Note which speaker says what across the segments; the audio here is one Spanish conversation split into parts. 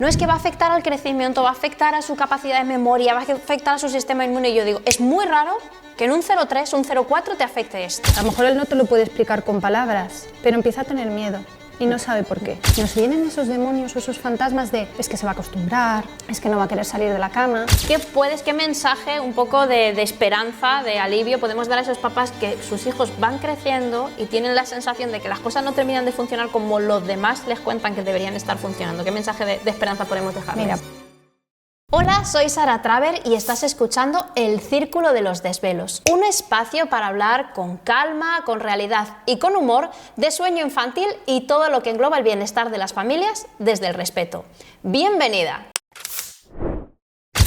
Speaker 1: No es que va a afectar al crecimiento, va a afectar a su capacidad de memoria, va a afectar a su sistema inmune. Y yo digo, es muy raro que en un 0,3, un 0,4 te afecte esto.
Speaker 2: A lo mejor él no te lo puede explicar con palabras, pero empieza a tener miedo y no sabe por qué. Nos vienen esos demonios o esos fantasmas de es que se va a acostumbrar, es que no va a querer salir de la cama.
Speaker 1: ¿Qué mensaje un poco de esperanza, de alivio podemos dar a esos papás que sus hijos van creciendo y tienen la sensación de que las cosas no terminan de funcionar como los demás les cuentan que deberían estar funcionando? ¿Qué mensaje de esperanza podemos dejarles?
Speaker 2: Mira.
Speaker 1: Hola, soy Sara Traver y estás escuchando El Círculo de los Desvelos, un espacio para hablar con calma, con realidad y con humor de sueño infantil y todo lo que engloba el bienestar de las familias desde el respeto. ¡Bienvenida!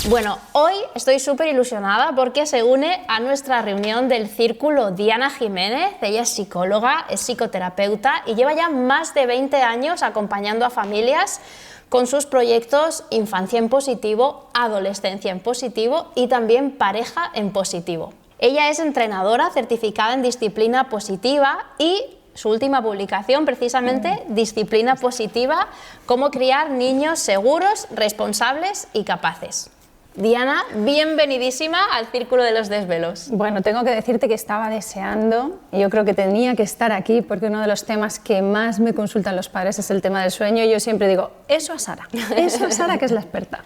Speaker 1: Bueno, hoy estoy súper ilusionada porque se une a nuestra reunión del Círculo Diana Jiménez. Ella es psicóloga, es psicoterapeuta y lleva ya más de 20 años acompañando a familias con sus proyectos Infancia en Positivo, Adolescencia en Positivo y también Pareja en Positivo. Ella es entrenadora certificada en disciplina positiva y su última publicación, precisamente, Disciplina Positiva, cómo criar niños seguros, responsables y capaces. Diana, bienvenidísima al Círculo de los Desvelos.
Speaker 2: Bueno, tengo que decirte que estaba deseando, y yo creo que tenía que estar aquí porque uno de los temas que más me consultan los padres es el tema del sueño y yo siempre digo, eso a Sara que es la experta.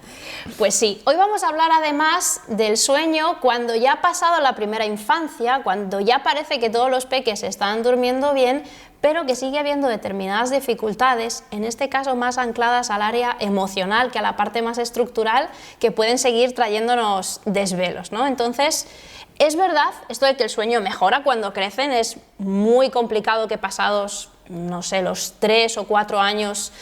Speaker 1: Pues sí, hoy vamos a hablar además del sueño cuando ya ha pasado la primera infancia, cuando ya parece que todos los peques están durmiendo bien, pero que sigue habiendo determinadas dificultades, en este caso más ancladas al área emocional que a la parte más estructural, que pueden seguir trayéndonos desvelos, ¿no? Entonces, es verdad esto de que el sueño mejora cuando crecen, es muy complicado que pasados, no sé, los 3 o 4 años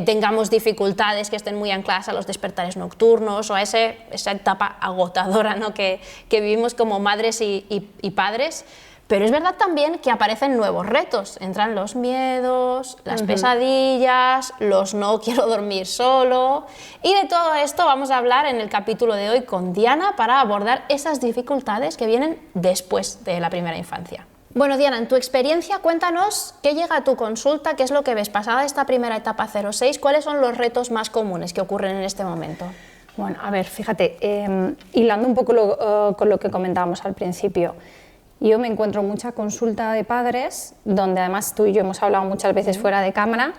Speaker 1: tengamos dificultades que estén muy ancladas a los despertares nocturnos o a esa etapa agotadora, ¿no? que vivimos como madres y padres. Pero es verdad también que aparecen nuevos retos, entran los miedos, las pesadillas, los no quiero dormir solo, y de todo esto vamos a hablar en el capítulo de hoy con Diana para abordar esas dificultades que vienen después de la primera infancia. Bueno, Diana, en tu experiencia cuéntanos qué llega a tu consulta, qué es lo que ves pasada esta primera etapa 0,6, cuáles son los retos más comunes que ocurren en este momento.
Speaker 2: Bueno, a ver, fíjate, hilando un poco con lo que comentábamos al principio, yo me encuentro mucha consulta de padres, donde además tú y yo hemos hablado muchas veces fuera de cámara,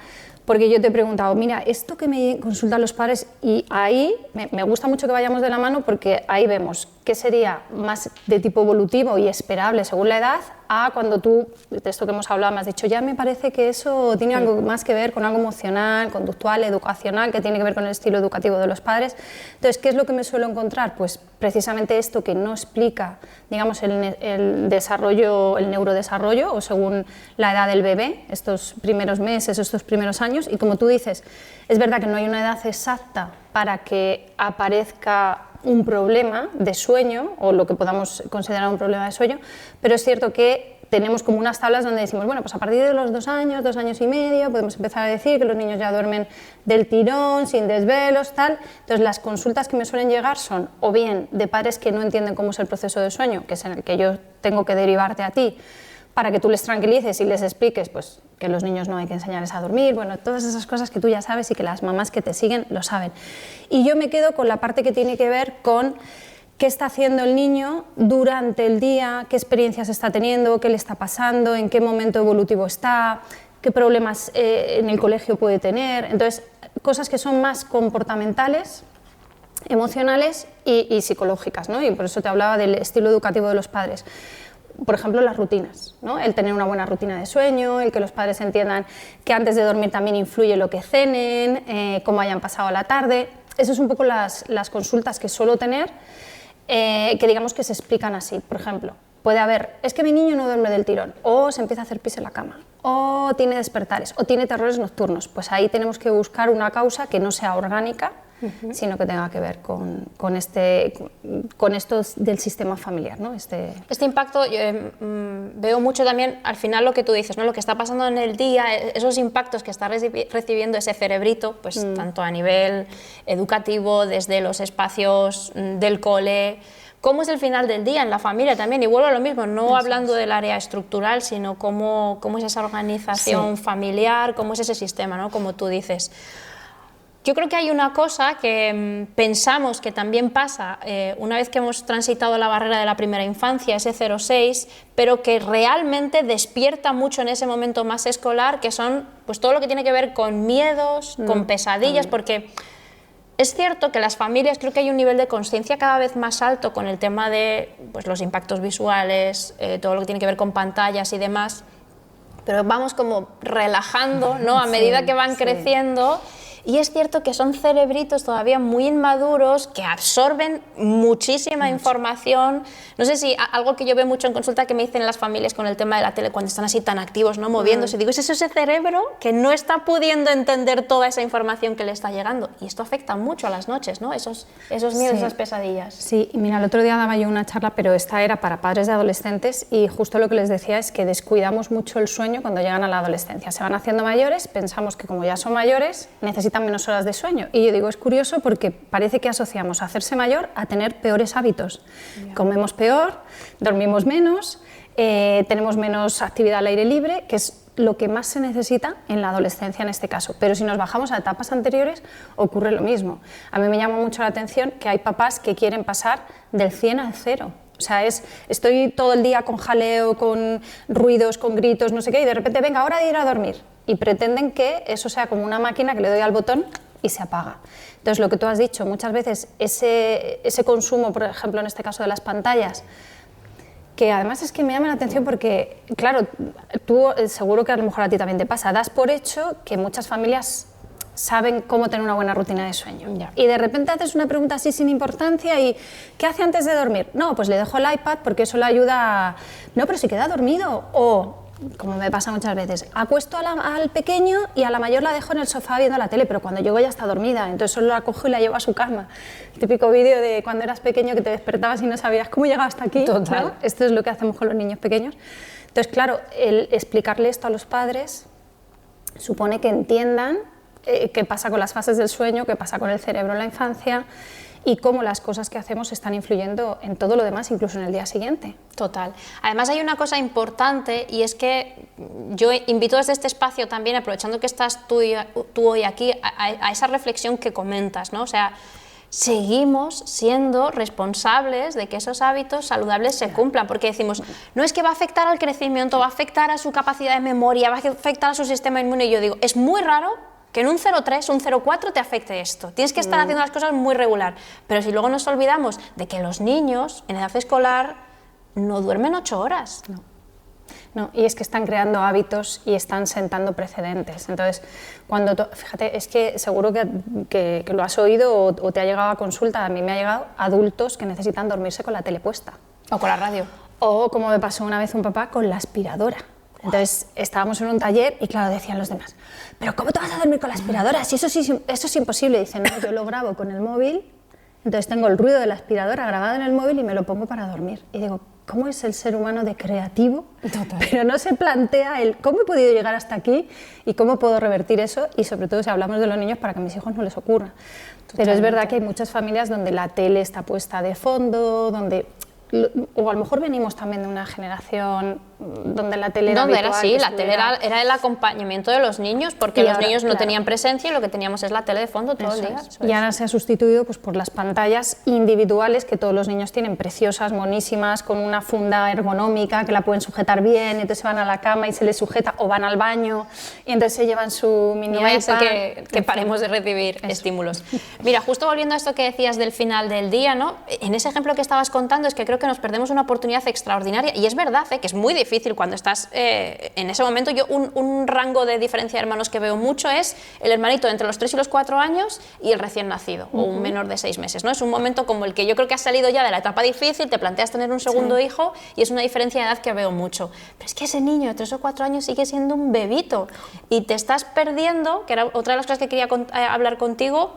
Speaker 2: porque yo te he preguntado, mira, esto que me consultan los padres, y ahí me gusta mucho que vayamos de la mano porque ahí vemos qué sería más de tipo evolutivo y esperable según la edad, a cuando tú, de esto que hemos hablado, me has dicho, ya me parece que eso tiene algo más que ver con algo emocional, conductual, educacional, que tiene que ver con el estilo educativo de los padres. Entonces, ¿qué es lo que me suelo encontrar? Pues precisamente esto que no explica, digamos, el desarrollo, el neurodesarrollo, o según la edad del bebé, estos primeros meses, estos primeros años, y como tú dices, es verdad que no hay una edad exacta para que aparezca un problema de sueño o lo que podamos considerar un problema de sueño, pero es cierto que tenemos como unas tablas donde decimos, bueno, pues a partir de los 2 años, 2 años y medio, podemos empezar a decir que los niños ya duermen del tirón, sin desvelos, tal. Entonces las consultas que me suelen llegar son o bien de padres que no entienden cómo es el proceso de sueño, que es en el que yo tengo que derivarte a ti, para que tú les tranquilices y les expliques pues, que los niños no hay que enseñarles a dormir, bueno, todas esas cosas que tú ya sabes y que las mamás que te siguen lo saben. Y yo me quedo con la parte que tiene que ver con qué está haciendo el niño durante el día, qué experiencias está teniendo, qué le está pasando, en qué momento evolutivo está, qué problemas en el colegio puede tener. Entonces, cosas que son más comportamentales, emocionales y psicológicas, ¿no? Y por eso te hablaba del estilo educativo de los padres. Por ejemplo, las rutinas, ¿no? El tener una buena rutina de sueño, el que los padres entiendan que antes de dormir también influye lo que cenen, cómo hayan pasado la tarde. Esas son un poco las consultas que suelo tener, que digamos que se explican así. Por ejemplo, puede haber, es que mi niño no duerme del tirón, o se empieza a hacer pis en la cama, o tiene despertares, o tiene terrores nocturnos. Pues ahí tenemos que buscar una causa que no sea orgánica, sino que tenga que ver con esto del sistema familiar, ¿no? Este
Speaker 1: impacto, veo mucho también al final lo que tú dices, ¿no? Lo que está pasando en el día, esos impactos que está recibiendo ese cerebrito, pues tanto a nivel educativo, desde los espacios del cole, cómo es el final del día en la familia también, y vuelvo a lo mismo, no hablando del área estructural, sino cómo, es esa organización familiar, cómo es ese sistema, ¿no? Como tú dices. Yo creo que hay una cosa que pensamos que también pasa una vez que hemos transitado la barrera de la primera infancia, ese 0,6, pero que realmente despierta mucho en ese momento más escolar, que son pues todo lo que tiene que ver con miedos, con pesadillas, porque es cierto que las familias, creo que hay un nivel de conciencia cada vez más alto con el tema de pues, los impactos visuales, todo lo que tiene que ver con pantallas y demás, pero vamos como relajando, ¿no? A medida que van creciendo. Y es cierto que son cerebritos todavía muy inmaduros que absorben muchísima información. No sé si algo que yo veo mucho en consulta que me dicen las familias con el tema de la tele cuando están así tan activos, ¿no? Moviéndose. Digo, es ese cerebro que no está pudiendo entender toda esa información que le está llegando. Y esto afecta mucho a las noches, ¿no? Esos miedos, esas pesadillas.
Speaker 2: Sí, y mira, el otro día daba yo una charla, pero esta era para padres de adolescentes y justo lo que les decía es que descuidamos mucho el sueño cuando llegan a la adolescencia. Se van haciendo mayores, pensamos que como ya son mayores necesitan menos horas de sueño. Y yo digo, es curioso porque parece que asociamos a hacerse mayor a tener peores hábitos. Comemos peor, dormimos menos, tenemos menos actividad al aire libre, que es lo que más se necesita en la adolescencia en este caso. Pero si nos bajamos a etapas anteriores, ocurre lo mismo. A mí me llama mucho la atención que hay papás que quieren pasar del 100 al 0. O sea, estoy todo el día con jaleo, con ruidos, con gritos, no sé qué, y de repente, venga, hora de ir a dormir. Y pretenden que eso sea como una máquina que le doy al botón y se apaga. Entonces, lo que tú has dicho, muchas veces ese consumo, por ejemplo, en este caso de las pantallas, que además es que me llama la atención porque, claro, tú seguro que a lo mejor a ti también te pasa, das por hecho que muchas familias saben cómo tener una buena rutina de sueño.
Speaker 1: Ya.
Speaker 2: Y de repente haces una pregunta así sin importancia y ¿qué hace antes de dormir? No, pues le dejo el iPad porque eso le ayuda a... No, pero si queda dormido. O, como me pasa muchas veces, acuesto al pequeño y a la mayor la dejo en el sofá viendo la tele, pero cuando llego ya está dormida, entonces solo la cojo y la llevo a su cama. El típico vídeo de cuando eras pequeño que te despertabas y no sabías cómo llegaba hasta aquí.
Speaker 1: Total.
Speaker 2: ¿No? Esto es lo que hacemos con los niños pequeños. Entonces, claro, el explicarle esto a los padres supone que entiendan qué pasa con las fases del sueño, qué pasa con el cerebro en la infancia y cómo las cosas que hacemos están influyendo en todo lo demás, incluso en el día siguiente.
Speaker 1: Total. Además hay una cosa importante y es que yo invito desde este espacio también, aprovechando que estás tú hoy aquí, a esa reflexión que comentas, ¿no? O sea, seguimos siendo responsables de que esos hábitos saludables se cumplan, porque decimos, no es que va a afectar al crecimiento, va a afectar a su capacidad de memoria, va a afectar a su sistema inmune, y yo digo, es muy raro que en un 0,3, un 0,4 te afecte esto. Tienes que estar haciendo las cosas muy regular. Pero si luego nos olvidamos de que los niños en edad escolar no duermen 8 horas.
Speaker 2: No, y es que están creando hábitos y están sentando precedentes. Entonces, fíjate, es que seguro que lo has oído o te ha llegado a consulta, a mí me ha llegado adultos que necesitan dormirse con la tele puesta.
Speaker 1: O con la radio.
Speaker 2: O, como me pasó una vez un papá, con la aspiradora. Entonces estábamos en un taller y claro, decían los demás, pero ¿cómo te vas a dormir con la aspiradora? Si eso es imposible. Dicen, no, yo lo grabo con el móvil, entonces tengo el ruido de la aspiradora grabado en el móvil y me lo pongo para dormir. Y digo, ¿cómo es el ser humano de creativo? Total. Pero no se plantea el cómo he podido llegar hasta aquí y cómo puedo revertir eso, y sobre todo si hablamos de los niños para que a mis hijos no les ocurra. Totalmente. Pero es verdad que hay muchas familias donde la tele está puesta de fondo, o a lo mejor venimos también de una generación donde la tele era habitual.
Speaker 1: Donde era así, la tele era el acompañamiento de los niños, porque los niños no tenían presencia y lo que teníamos es la tele de fondo todo el día.
Speaker 2: Y ahora se ha sustituido pues, por las pantallas individuales que todos los niños tienen, preciosas, monísimas, con una funda ergonómica que la pueden sujetar bien, y entonces van a la cama y se les sujeta, o van al baño y entonces se llevan su mini iPad.
Speaker 1: No vaya a ser que paremos de recibir estímulos. Mira, justo volviendo a esto que decías del final del día, ¿no? En ese ejemplo que estabas contando es que creo que nos perdemos una oportunidad extraordinaria, y es verdad que es muy difícil cuando estás en ese momento. Yo un rango de diferencia de hermanos que veo mucho es el hermanito entre los 3 y los 4 años y el recién nacido, o un menor de 6 meses, ¿no? Es un momento como el que yo creo que has salido ya de la etapa difícil, te planteas tener un segundo hijo y es una diferencia de edad que veo mucho. Pero es que ese niño de 3 o 4 años sigue siendo un bebito y te estás perdiendo, que era otra de las cosas que quería hablar contigo,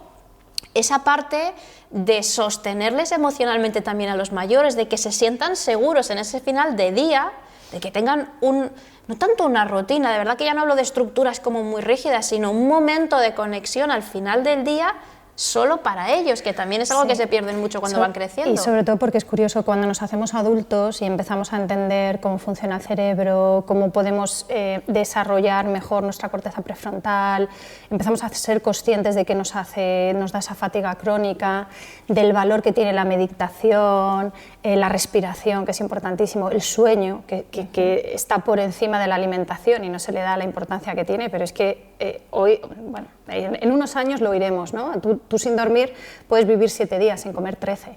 Speaker 1: esa parte de sostenerles emocionalmente también a los mayores, de que se sientan seguros en ese final de día, de que tengan no tanto una rutina, de verdad que ya no hablo de estructuras como muy rígidas, sino un momento de conexión al final del día solo para ellos, que también es algo que se pierden mucho cuando van creciendo.
Speaker 2: Y sobre todo porque es curioso, cuando nos hacemos adultos y empezamos a entender cómo funciona el cerebro, cómo podemos desarrollar mejor nuestra corteza prefrontal, empezamos a ser conscientes de qué nos da esa fatiga crónica, del valor que tiene la meditación, la respiración, que es importantísimo, el sueño, que está por encima de la alimentación y no se le da la importancia que tiene, pero es que hoy, bueno, en unos años lo oiremos, ¿no? Tú sin dormir puedes vivir 7 días, sin comer 13,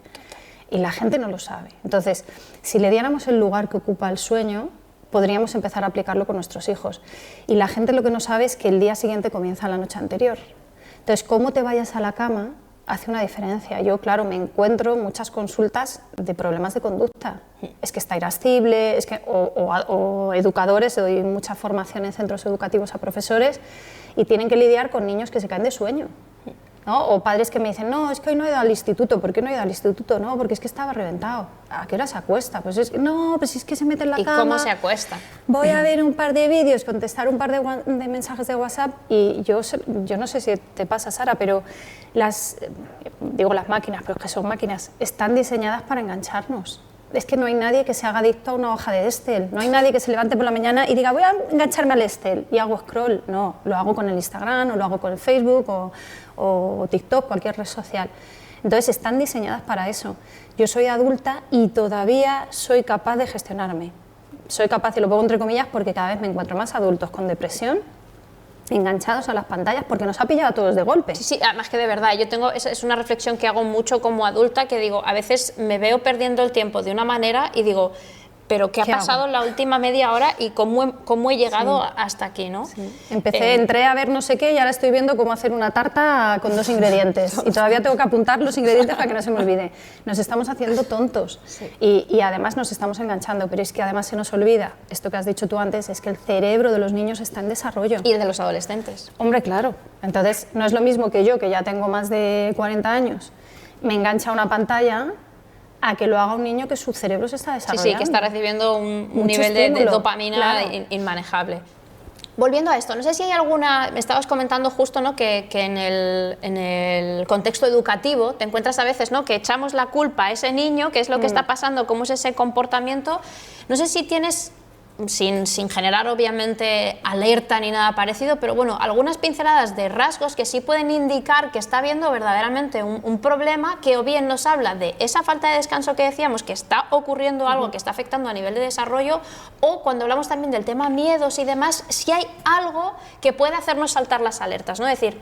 Speaker 2: y la gente no lo sabe. Entonces, si le diéramos el lugar que ocupa el sueño, podríamos empezar a aplicarlo con nuestros hijos. Y la gente lo que no sabe es que el día siguiente comienza la noche anterior. Entonces, cómo te vayas a la cama hace una diferencia. Yo, claro, me encuentro muchas consultas de problemas de conducta. Es que está irascible, o educadores, doy mucha formación en centros educativos a profesores y tienen que lidiar con niños que se caen de sueño, ¿no? O padres que me dicen, no, es que hoy no he ido al instituto. ¿Por qué no he ido al instituto? No, porque es que estaba reventado. ¿A qué hora se acuesta? Pues es que, no, pues es que se mete en la cama.
Speaker 1: ¿Y cómo se acuesta?
Speaker 2: Voy a ver un par de vídeos, contestar un par de mensajes de WhatsApp y yo no sé si te pasa, Sara, pero las máquinas, pero es que son máquinas, están diseñadas para engancharnos. Es que no hay nadie que se haga adicto a una hoja de Excel, no hay nadie que se levante por la mañana y diga voy a engancharme al Excel y hago scroll. No, lo hago con el Instagram o lo hago con el Facebook o TikTok, cualquier red social. Entonces están diseñadas para eso. Yo soy adulta y todavía soy capaz de gestionarme. Soy capaz, y lo pongo entre comillas, porque cada vez me encuentro más adultos con depresión, enganchados a las pantallas, porque nos ha pillado a todos de golpe.
Speaker 1: Sí, además que de verdad, es una reflexión que hago mucho como adulta, que digo, a veces me veo perdiendo el tiempo de una manera y digo, pero ¿qué ha pasado en la última media hora y cómo he llegado hasta aquí, ¿no?
Speaker 2: Sí. Entré a ver no sé qué y ahora estoy viendo cómo hacer una tarta con 2 ingredientes y todavía tengo que apuntar los ingredientes para que no se me olvide. Nos estamos haciendo tontos y además nos estamos enganchando, pero es que además se nos olvida, esto que has dicho tú antes, es que el cerebro de los niños está en desarrollo.
Speaker 1: Y el de los adolescentes.
Speaker 2: Hombre, claro. Entonces, no es lo mismo que yo, que ya tengo más de 40 años, me engancha una pantalla, a que lo haga un niño que su cerebro se está desarrollando.
Speaker 1: Sí, que está recibiendo un nivel de dopamina inmanejable. Volviendo a esto, no sé si hay alguna, me estabas comentando justo, ¿no?, que en el contexto educativo te encuentras a veces, ¿no?, que echamos la culpa a ese niño, qué es lo que está pasando, cómo es ese comportamiento. No sé si tienes, sin generar obviamente alerta ni nada parecido, pero bueno, algunas pinceladas de rasgos que sí pueden indicar que está habiendo verdaderamente un problema, que o bien nos habla de esa falta de descanso que decíamos, que está ocurriendo algo que está afectando a nivel de desarrollo, o cuando hablamos también del tema miedos y demás, si hay algo que puede hacernos saltar las alertas, ¿no? Es decir,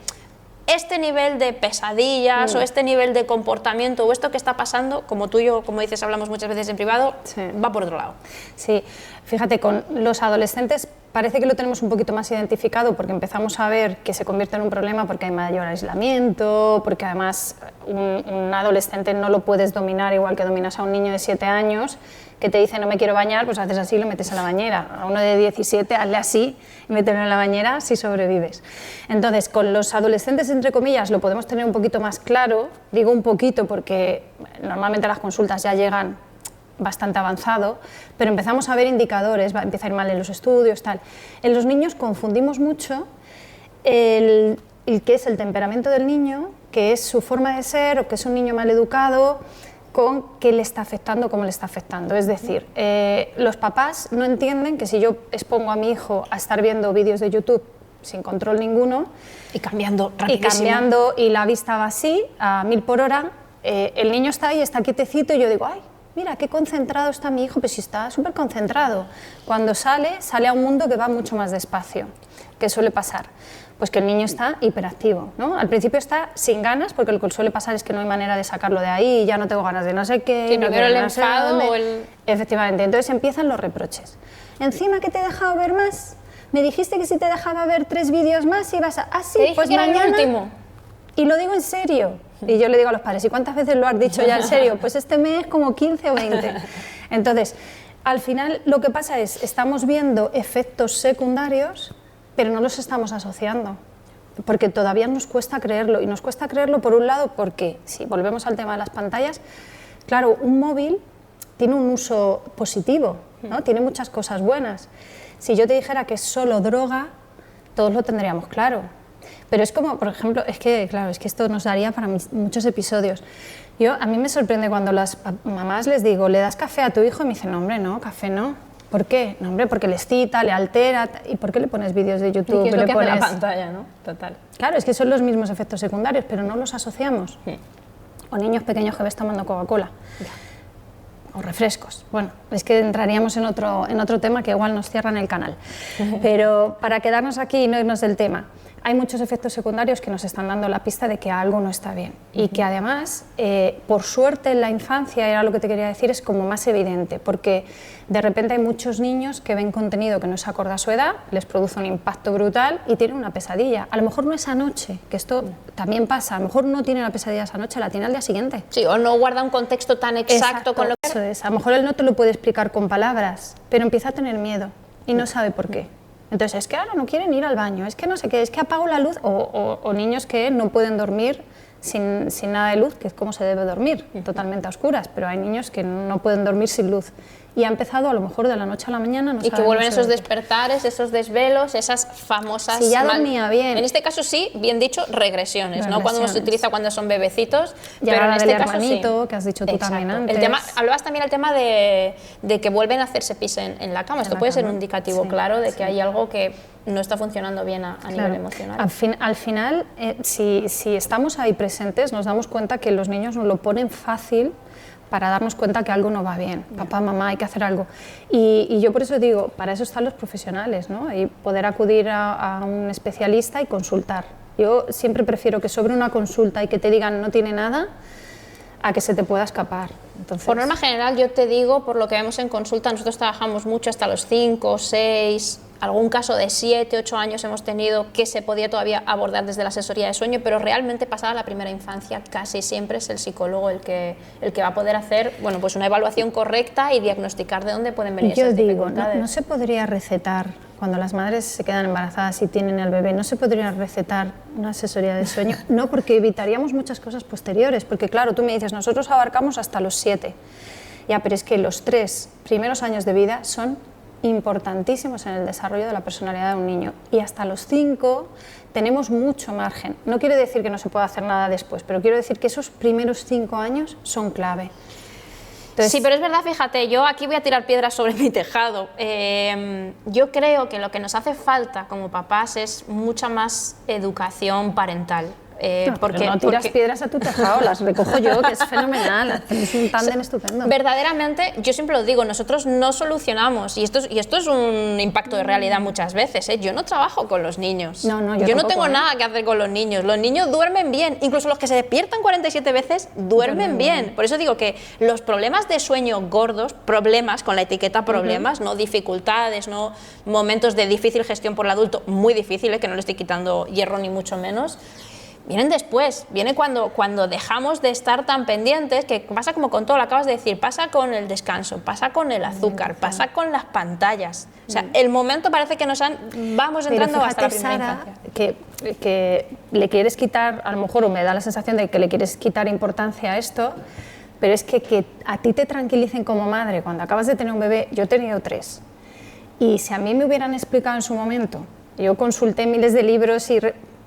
Speaker 1: este nivel de pesadillas o este nivel de comportamiento o esto que está pasando, como tú y yo, como dices, hablamos muchas veces en privado, va por otro lado.
Speaker 2: Sí, fíjate, con los adolescentes parece que lo tenemos un poquito más identificado porque empezamos a ver que se convierte en un problema porque hay mayor aislamiento, porque además un adolescente no lo puedes dominar igual que dominas a un niño de 7 años que te dice no me quiero bañar, pues haces así y lo metes a la bañera. A uno de 17 hazle así y mételo en la bañera si sobrevives. Entonces, con los adolescentes, entre comillas, lo podemos tener un poquito más claro. Digo un poquito porque normalmente las consultas ya llegan bastante avanzado, pero empezamos a ver indicadores, empieza a ir mal en los estudios, tal. En los niños confundimos mucho el que es el temperamento del niño, que es su forma de ser, o que es un niño mal educado, con qué le está afectando, cómo le está afectando. Es decir, los papás no entienden que si yo expongo a mi hijo a estar viendo vídeos de YouTube sin control ninguno,
Speaker 1: y cambiando rapidísimo,
Speaker 2: y la vista va así, a 1000 por hora, el niño está ahí, está quietecito, y yo digo, ay, mira, qué concentrado está mi hijo, pues sí está súper concentrado. Cuando sale a un mundo que va mucho más despacio. ¿Qué suele pasar? Pues que el niño está hiperactivo, ¿no? Al principio está sin ganas, porque lo que suele pasar es que no hay manera de sacarlo de ahí, ya no tengo ganas de no sé qué...
Speaker 1: Sí, primero el enfado o el...
Speaker 2: Efectivamente, entonces empiezan los reproches. Encima que te he dejado ver más, me dijiste que si te dejaba ver 3 vídeos más ibas a... Ah, sí, pues mañana... el último. Y lo digo en serio. Y yo le digo a los padres, ¿y cuántas veces lo has dicho ya en serio? Pues este mes como 15 o 20. Entonces, al final lo que pasa es, estamos viendo efectos secundarios, pero no los estamos asociando, porque todavía nos cuesta creerlo. Y nos cuesta creerlo por un lado porque, si volvemos al tema de las pantallas, claro, un móvil tiene un uso positivo, ¿no? Tiene muchas cosas buenas. Si yo te dijera que es solo droga, todos lo tendríamos claro. Pero es como, por ejemplo, es que, claro, es que esto nos daría para muchos episodios. A mí me sorprende cuando las mamás les digo, ¿le das café a tu hijo? Y me dicen, no, hombre, no, café no. ¿Por qué? No, hombre, porque le excita, le altera. ¿Y por qué le pones vídeos de YouTube?
Speaker 1: Y que es lo que hace
Speaker 2: pones...
Speaker 1: la pantalla, ¿no? Total.
Speaker 2: Claro, es que son los mismos efectos secundarios, pero no los asociamos. O niños pequeños que ves tomando Coca-Cola. O refrescos. Bueno, es que entraríamos en otro tema que igual nos cierran el canal. Pero para quedarnos aquí y no irnos del tema, hay muchos efectos secundarios que nos están dando la pista de que algo no está bien. Y que además, por suerte en la infancia, era lo que te quería decir, es como más evidente, porque de repente hay muchos niños que ven contenido que no se acorde a su edad, les produce un impacto brutal y tienen una pesadilla. A lo mejor no esa noche, que esto también pasa, a lo mejor no tiene la pesadilla esa noche, la tiene al día siguiente.
Speaker 1: Sí, o no guarda un contexto tan exacto con lo que...
Speaker 2: Eso es. A lo mejor él no te lo puede explicar con palabras, pero empieza a tener miedo y no sabe por qué. Entonces, es que ahora no quieren ir al baño, es que no sé qué, es que apago la luz, o niños que no pueden dormir sin nada de luz, que es como se debe dormir, totalmente a oscuras, pero hay niños que no pueden dormir sin luz. Y ha empezado a lo mejor de la noche a la mañana.
Speaker 1: Y que vuelven esos despertares, esos desvelos, esas famosas...
Speaker 2: Si ya dormía bien.
Speaker 1: En este caso sí, bien dicho, regresiones, ¿no? Cuando se utiliza cuando son bebecitos,
Speaker 2: ya
Speaker 1: pero en este caso
Speaker 2: hermanito,
Speaker 1: sí.
Speaker 2: Que has dicho tú también antes.
Speaker 1: El tema, hablabas también del tema de que vuelven a hacerse pis en la cama. Esto puede ser un indicativo claro de que hay algo que no está funcionando bien a nivel emocional.
Speaker 2: Al final, si estamos ahí presentes, nos damos cuenta que los niños nos lo ponen fácil para darnos cuenta que algo no va bien. Papá, mamá, hay que hacer algo. Y yo por eso digo, para eso están los profesionales, ¿no? Y poder acudir a un especialista y consultar. Yo siempre prefiero que sobre una consulta y que te digan no tiene nada, a que se te pueda escapar. Entonces...
Speaker 1: Por norma general, yo te digo, por lo que vemos en consulta, nosotros trabajamos mucho hasta los 5, 6, algún caso de 7, 8 años hemos tenido que se podía todavía abordar desde la asesoría de sueño, pero realmente pasada la primera infancia casi siempre es el psicólogo el que va a poder hacer, bueno, pues una evaluación correcta y diagnosticar de dónde pueden venir esas dificultades.
Speaker 2: No se podría recetar, cuando las madres se quedan embarazadas y tienen al bebé, no se podría recetar una asesoría de sueño, no, porque evitaríamos muchas cosas posteriores, porque claro, tú me dices, nosotros abarcamos hasta los 7, ya, pero es que los 3 primeros años de vida son importantísimos en el desarrollo de la personalidad de un niño, y hasta los 5 tenemos mucho margen. No quiere decir que no se pueda hacer nada después, pero quiero decir que esos primeros 5 años son clave.
Speaker 1: Entonces, sí, pero es verdad, fíjate, yo aquí voy a tirar piedras sobre mi tejado. Yo creo que lo que nos hace falta como papás es mucha más educación parental.
Speaker 2: Porque no tiras piedras a tu tejado, las recojo yo, que es fenomenal, es un tándem estupendo.
Speaker 1: Verdaderamente, yo siempre lo digo, nosotros no solucionamos, y esto es un impacto de realidad muchas veces, yo no trabajo con los niños, yo no tengo nada que hacer con los niños duermen bien, incluso los que se despiertan 47 veces duermen bien. Por eso digo que los problemas de sueño gordos, problemas con la etiqueta problemas, no dificultades, no momentos de difícil gestión por el adulto, muy difíciles, que no le estoy quitando hierro ni mucho menos, vienen después, viene cuando dejamos de estar tan pendientes, que pasa como con todo, lo acabas de decir, pasa con el descanso, pasa con el azúcar, pasa con las pantallas. O sea, el momento parece que vamos entrando hasta la primera infancia.
Speaker 2: Que le quieres quitar, a lo mejor, o me da la sensación de que le quieres quitar importancia a esto, pero es que a ti te tranquilicen como madre, cuando acabas de tener un bebé, yo he tenido 3, y si a mí me hubieran explicado en su momento, yo consulté miles de libros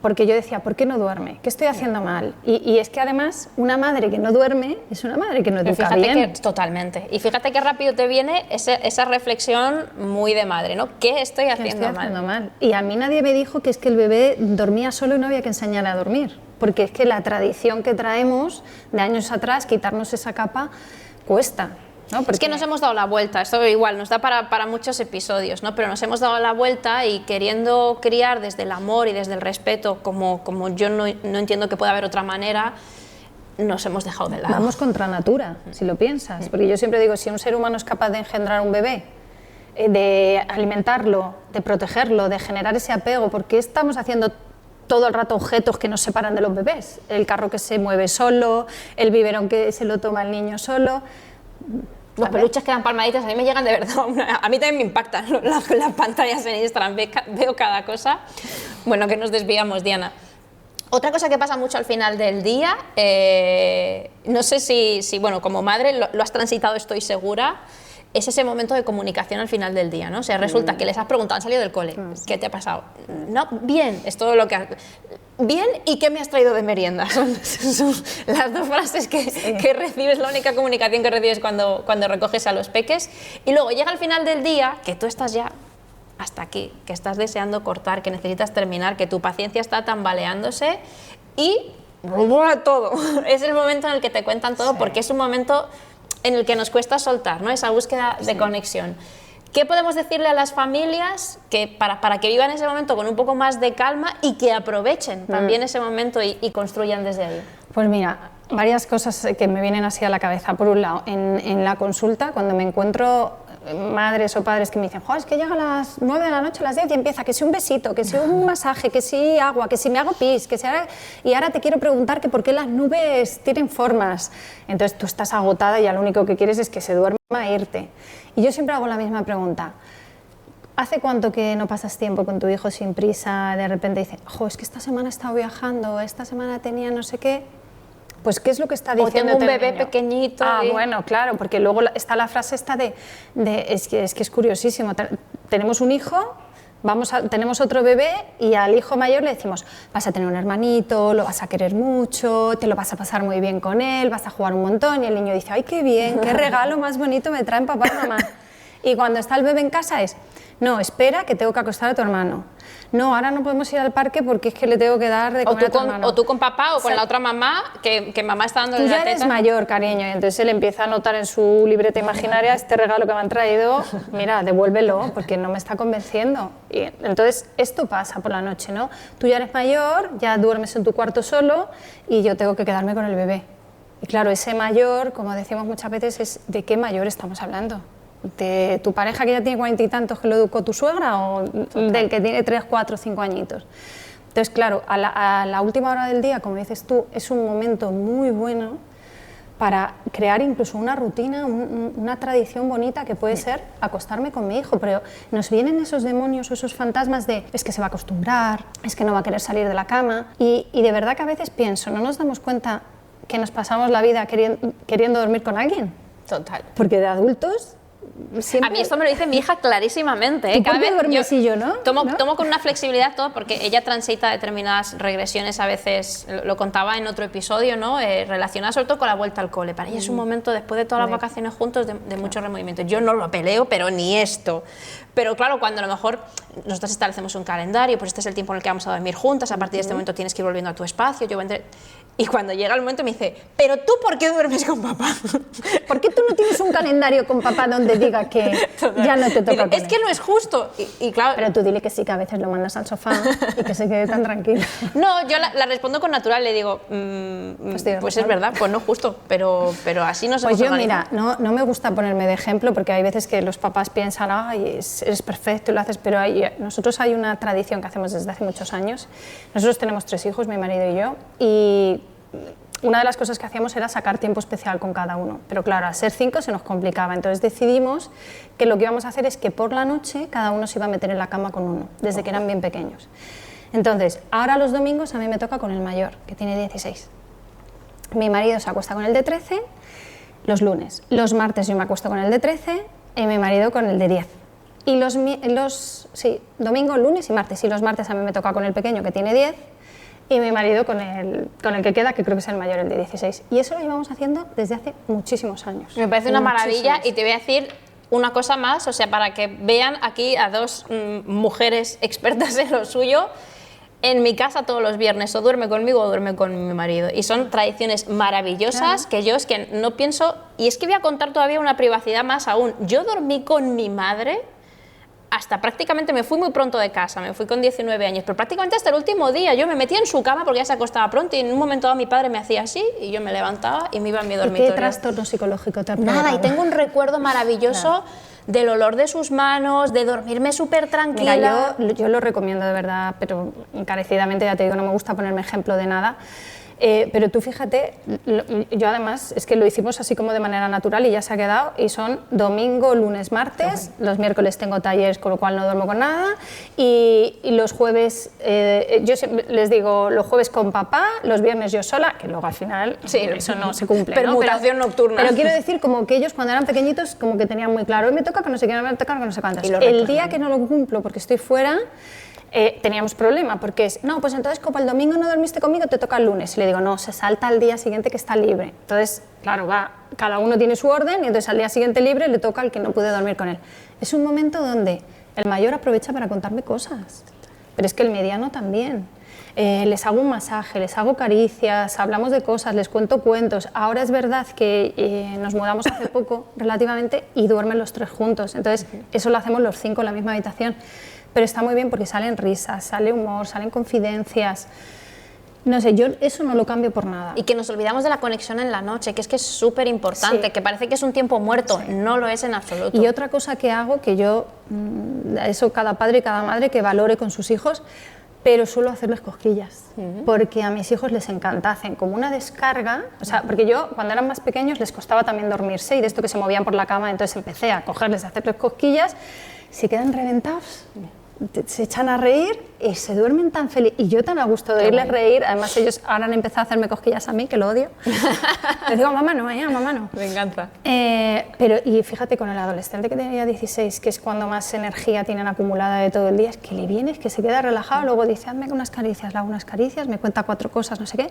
Speaker 2: porque yo decía, ¿por qué no duerme? ¿Qué estoy haciendo mal? Y es que además una madre que no duerme es una madre que no educa bien.
Speaker 1: Totalmente. Y fíjate qué rápido te viene esa reflexión muy de madre, ¿no? ¿Qué estoy haciendo mal?
Speaker 2: Y a mí nadie me dijo que es que el bebé dormía solo y no había que enseñarle a dormir. Porque es que la tradición que traemos de años atrás, quitarnos esa capa, cuesta. ¿No?
Speaker 1: Es que nos hemos dado la vuelta, esto igual nos da para muchos episodios, ¿no? Pero nos hemos dado la vuelta y queriendo criar desde el amor y desde el respeto, como yo no entiendo que pueda haber otra manera, nos hemos dejado de lado.
Speaker 2: Vamos contra natura, si lo piensas, porque yo siempre digo, si un ser humano es capaz de engendrar un bebé, de alimentarlo, de protegerlo, de generar ese apego, ¿por qué estamos haciendo todo el rato objetos que nos separan de los bebés? El carro que se mueve solo, el biberón que se lo toma el niño solo.
Speaker 1: Los peluches que dan palmaditas, a mí me llegan de verdad, a mí también me impactan las pantallas en Instagram, veo cada cosa. Bueno, que nos desviamos, Diana. Otra cosa que pasa mucho al final del día, no sé si bueno, como madre lo has transitado, estoy segura, es ese momento de comunicación al final del día, ¿no? O sea, resulta que les has preguntado, han salido del cole, ¿qué te ha pasado? No, bien, es todo lo que... Bien, ¿y qué me has traído de merienda? Son las dos frases que recibes, la única comunicación que recibes cuando recoges a los peques. Y luego llega al final del día, que tú estás ya hasta aquí, que estás deseando cortar, que necesitas terminar, que tu paciencia está tambaleándose y todo. Es el momento en el que te cuentan todo, porque es un momento en el que nos cuesta soltar, ¿no? Esa búsqueda de conexión. ¿Qué podemos decirle a las familias que para que vivan ese momento con un poco más de calma y que aprovechen también ese momento y construyan desde ahí?
Speaker 2: Pues mira, varias cosas que me vienen así a la cabeza. Por un lado, en la consulta, cuando me encuentro madres o padres que me dicen, es que llega a las 9 de la noche, a las 10 y empieza, que si un besito, que si un masaje, que si agua, que si me hago pis, que si ahora, y ahora te quiero preguntar que por qué las nubes tienen formas. Entonces tú estás agotada y ya lo único que quieres es que se duerma e irte. Y yo siempre hago la misma pregunta. ¿Hace cuánto que no pasas tiempo con tu hijo sin prisa? De repente dice, es que esta semana he estado viajando, esta semana tenía no sé qué. Pues, ¿qué es lo que está diciendo?
Speaker 1: O tengo un bebé pequeñito.
Speaker 2: Bueno, claro, porque luego está la frase esta es que es curiosísimo. Tenemos un hijo, tenemos otro bebé y al hijo mayor le decimos, vas a tener un hermanito, lo vas a querer mucho, te lo vas a pasar muy bien con él, vas a jugar un montón. Y el niño dice, ¡ay, qué bien! ¡Qué regalo más bonito me traen papá y mamá! Y cuando está el bebé en casa es, no, espera que tengo que acostar a tu hermano. No, ahora no podemos ir al parque porque es que le tengo que dar de comer a tu hermano.
Speaker 1: O tú con papá o con la otra mamá, que mamá está dándole la teta.
Speaker 2: Tú ya eres mayor, cariño, y entonces él empieza a notar en su libreta imaginaria este regalo que me han traído, mira, devuélvelo, porque no me está convenciendo. Y entonces esto pasa por la noche, ¿no? Tú ya eres mayor, ya duermes en tu cuarto solo y yo tengo que quedarme con el bebé. Y claro, ese mayor, como decimos muchas veces, es ¿de qué mayor estamos hablando? ¿De tu pareja que ya tiene 40 y tantos que lo educó tu suegra o del que tiene 3, 4, 5 añitos? Entonces, claro, a la última hora del día, como dices tú, es un momento muy bueno para crear incluso una rutina, una tradición bonita que puede ser acostarme con mi hijo, pero nos vienen esos demonios o esos fantasmas de es que se va a acostumbrar, es que no va a querer salir de la cama y de verdad que a veces pienso, ¿no nos damos cuenta que nos pasamos la vida queriendo dormir con alguien?
Speaker 1: Total.
Speaker 2: Porque de adultos... Siempre.
Speaker 1: A mí esto me lo dice mi hija clarísimamente.
Speaker 2: Cada vez yo ¿no?
Speaker 1: Tomo con una flexibilidad todo porque ella transita determinadas regresiones, a veces lo contaba en otro episodio, ¿no? Relacionadas sobre todo con la vuelta al cole. Para ella es un momento, después de todas las vacaciones juntos, de mucho removimiento. Yo no lo peleo, pero ni esto. Pero claro, cuando a lo mejor nosotros establecemos un calendario, pues este es el tiempo en el que vamos a dormir juntas, a partir de este momento tienes que ir volviendo a tu espacio, y cuando llega el momento me dice, ¿pero tú por qué duermes con papá?
Speaker 2: ¿Por qué tú no tienes un calendario con papá donde diga que ya no te toca con él?
Speaker 1: Es que no es justo. Y claro,
Speaker 2: pero tú dile que sí, que a veces lo mandas al sofá y que se quede tan tranquilo.
Speaker 1: No, yo la respondo con natural, le digo, pues es verdad, pues no justo, pero así no se
Speaker 2: Pues yo, mira, no me gusta ponerme de ejemplo porque hay veces que los papás piensan, ay, eres perfecto y lo haces, pero nosotros hay una tradición que hacemos desde hace muchos años. Nosotros tenemos 3 hijos, mi marido y yo, y una de las cosas que hacíamos era sacar tiempo especial con cada uno, pero claro, al ser 5 se nos complicaba, entonces decidimos que lo que íbamos a hacer es que por la noche cada uno se iba a meter en la cama con uno, desde que eran bien pequeños. Entonces, ahora los domingos a mí me toca con el mayor, que tiene 16. Mi marido se acuesta con el de 13 los lunes. Los martes yo me acuesto con el de 13 y mi marido con el de 10. Y domingo, lunes y martes. Y los martes a mí me toca con el pequeño, que tiene 10, y mi marido con el que queda, que creo que es el mayor, el de 16. Y eso lo llevamos haciendo desde hace muchísimos años.
Speaker 1: Me parece una maravilla y te voy a decir una cosa más, o sea, para que vean aquí a 2 mujeres expertas en lo suyo. En mi casa todos los viernes o duerme conmigo o duerme con mi marido. Y son tradiciones maravillosas que yo es que no pienso... Y es que voy a contar todavía una privacidad más aún. Yo dormí con mi madre... Hasta prácticamente me fui muy pronto de casa, me fui con 19 años, pero prácticamente hasta el último día. Yo me metía en su cama porque ya se acostaba pronto y en un momento dado mi padre me hacía así y yo me levantaba y me iba a mi dormitorio.
Speaker 2: ¿Y qué trastorno psicológico te ha provocado?
Speaker 1: Nada, y tengo un recuerdo maravilloso del olor de sus manos, de dormirme súper tranquila.
Speaker 2: Mira, yo lo recomiendo de verdad, pero encarecidamente, ya te digo, no me gusta ponerme ejemplo de nada. Pero tú fíjate, yo además es que lo hicimos así como de manera natural y ya se ha quedado, y son domingo, lunes, martes, los miércoles tengo talleres, con lo cual no duermo con nada, y los jueves, yo les digo, los jueves con papá, los viernes yo sola, que luego al final eso no se cumple.
Speaker 1: Permutación nocturna.
Speaker 2: Pero quiero decir como que ellos cuando eran pequeñitos como que tenían muy claro, hoy me toca que no sé qué, me toca que no sé cuántas. El día que no lo cumplo porque estoy fuera, teníamos problema, porque es, no, pues entonces como el domingo no dormiste conmigo, te toca el lunes. Y le digo, no, se salta al día siguiente que está libre. Entonces, claro, cada uno tiene su orden y entonces al día siguiente libre le toca al que no puede dormir con él. Es un momento donde el mayor aprovecha para contarme cosas, pero es que el mediano también. Les hago un masaje, les hago caricias, hablamos de cosas, les cuento cuentos. Ahora es verdad que nos mudamos hace poco, relativamente, y duermen los 3 juntos. Entonces, eso lo hacemos los 5 en la misma habitación. Pero está muy bien porque salen risas, sale humor, salen confidencias. No sé, yo eso no lo cambio por nada.
Speaker 1: Y que nos olvidamos de la conexión en la noche, que es súper importante, que parece que es un tiempo muerto, no lo es en absoluto.
Speaker 2: Y otra cosa que hago, que yo, eso cada padre y cada madre que valore con sus hijos, pero suelo hacerles cosquillas, porque a mis hijos les encanta, hacen como una descarga, o sea, porque yo cuando eran más pequeños les costaba también dormirse y de esto que se movían por la cama, entonces empecé a cogerles, a hacerles cosquillas, se quedan reventados, se echan a reír y se duermen tan felices, y yo tan a gusto de oírles reír. Además ellos ahora han empezado a hacerme cosquillas a mí, que lo odio. Les digo, mamá no, mamá no.
Speaker 1: Me encanta.
Speaker 2: Pero y fíjate, con el adolescente que tenía 16, que es cuando más energía tienen acumulada de todo el día, es que le viene, es que se queda relajado, luego dice, hazme unas caricias, le hago unas caricias, me cuenta 4 cosas, no sé qué.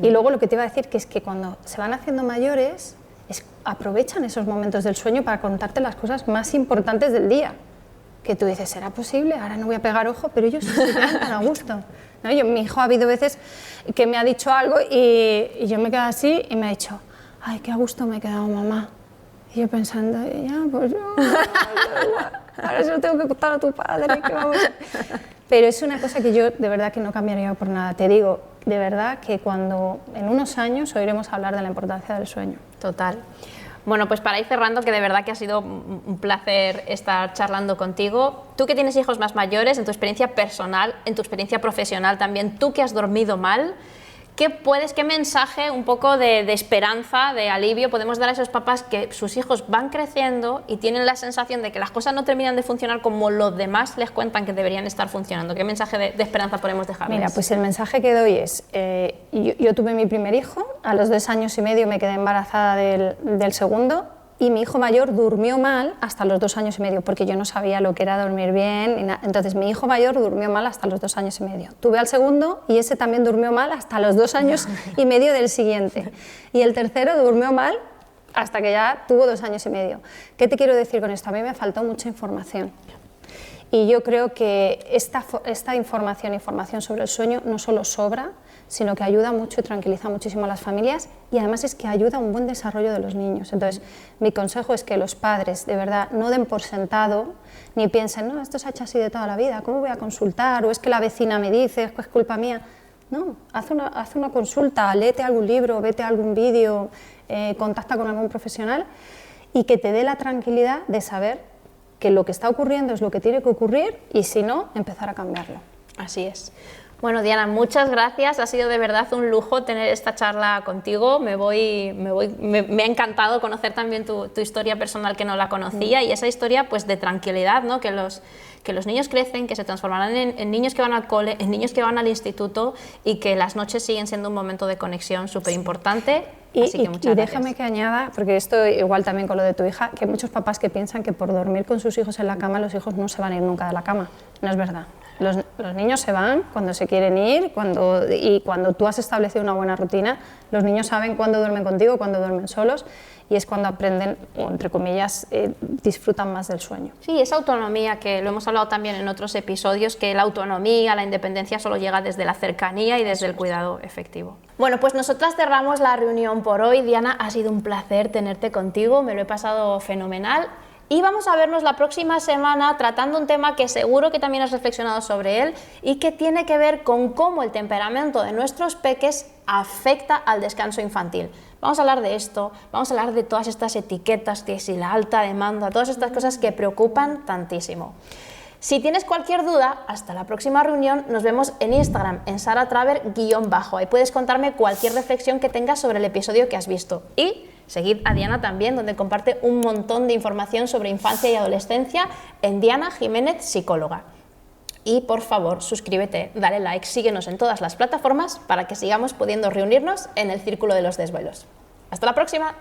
Speaker 2: Y luego lo que te iba a decir, que es que cuando se van haciendo mayores, aprovechan esos momentos del sueño para contarte las cosas más importantes del día. Que tú dices, ¿será posible? Ahora no voy a pegar ojo, pero ellos se quedan tan a gusto. ¿No? Mi hijo ha habido veces que me ha dicho algo y yo me he quedado así y me ha dicho, ay, qué a gusto me he quedado, mamá. Y yo pensando, ya, pues yo, ahora se lo tengo que contar a tu padre. ¿Qué vamos a...? Pero es una cosa que yo de verdad que no cambiaría por nada. Te digo, de verdad que cuando en unos años oiremos hablar de la importancia del sueño.
Speaker 1: Total. Bueno, pues para ir cerrando, que de verdad que ha sido un placer estar charlando contigo. Tú que tienes hijos más mayores, en tu experiencia personal, en tu experiencia profesional también, tú que has dormido mal, ¿qué mensaje un poco de esperanza, de alivio podemos dar a esos papás que sus hijos van creciendo y tienen la sensación de que las cosas no terminan de funcionar como los demás les cuentan que deberían estar funcionando? ¿Qué mensaje de esperanza podemos dejarles?
Speaker 2: Mira, pues el mensaje que doy es, yo tuve mi primer hijo, a los 2 años y medio me quedé embarazada del segundo, y mi hijo mayor durmió mal hasta los 2 años y medio, porque yo no sabía lo que era dormir bien. Entonces mi hijo mayor durmió mal hasta los 2 años y medio. Tuve al segundo y ese también durmió mal hasta los 2 años y medio del siguiente. Y el tercero durmió mal hasta que ya tuvo 2 años y medio. ¿Qué te quiero decir con esto? A mí me faltó mucha información. Y yo creo que esta información sobre el sueño no solo sobra, sino que ayuda mucho y tranquiliza muchísimo a las familias, y además es que ayuda a un buen desarrollo de los niños. Entonces, mi consejo es que los padres, de verdad, no den por sentado, ni piensen, no, esto se ha hecho así de toda la vida, ¿cómo voy a consultar? O es que la vecina me dice, es que es culpa mía. No, haz una consulta, léete algún libro, vete a algún vídeo, contacta con algún profesional, y que te dé la tranquilidad de saber que lo que está ocurriendo es lo que tiene que ocurrir, y si no, empezar a cambiarlo.
Speaker 1: Así es. Bueno, Diana, muchas gracias. Ha sido de verdad un lujo tener esta charla contigo. Me ha encantado conocer también tu historia personal, que no la conocía, y esa historia pues de tranquilidad, ¿no? Que los niños crecen, que se transformarán en niños que van al cole, en niños que van al instituto, y que las noches siguen siendo un momento de conexión súper importante. Así que muchas gracias.
Speaker 2: Déjame que añada, porque esto igual también con lo de tu hija, que hay muchos papás que piensan que por dormir con sus hijos en la cama, los hijos no se van a ir nunca de la cama. No es verdad. Los niños se van cuando se quieren ir, y cuando tú has establecido una buena rutina, los niños saben cuándo duermen contigo, cuándo duermen solos, y es cuando aprenden, o entre comillas, disfrutan más del sueño.
Speaker 1: Sí, esa autonomía, que lo hemos hablado también en otros episodios, que la autonomía, la independencia solo llega desde la cercanía y desde el cuidado efectivo. Bueno, pues nosotras cerramos la reunión por hoy. Diana, ha sido un placer tenerte contigo, me lo he pasado fenomenal. Y vamos a vernos la próxima semana tratando un tema que seguro que también has reflexionado sobre él, y que tiene que ver con cómo el temperamento de nuestros peques afecta al descanso infantil. Vamos a hablar de esto, vamos a hablar de todas estas etiquetas, que si la alta demanda, todas estas cosas que preocupan tantísimo. Si tienes cualquier duda, hasta la próxima reunión, nos vemos en Instagram, en saratraver_. Ahí puedes contarme cualquier reflexión que tengas sobre el episodio que has visto. Y seguid a Diana también, donde comparte un montón de información sobre infancia y adolescencia en Diana Jiménez Psicóloga. Y por favor, suscríbete, dale like, síguenos en todas las plataformas para que sigamos pudiendo reunirnos en el Círculo de los Desvelos. ¡Hasta la próxima!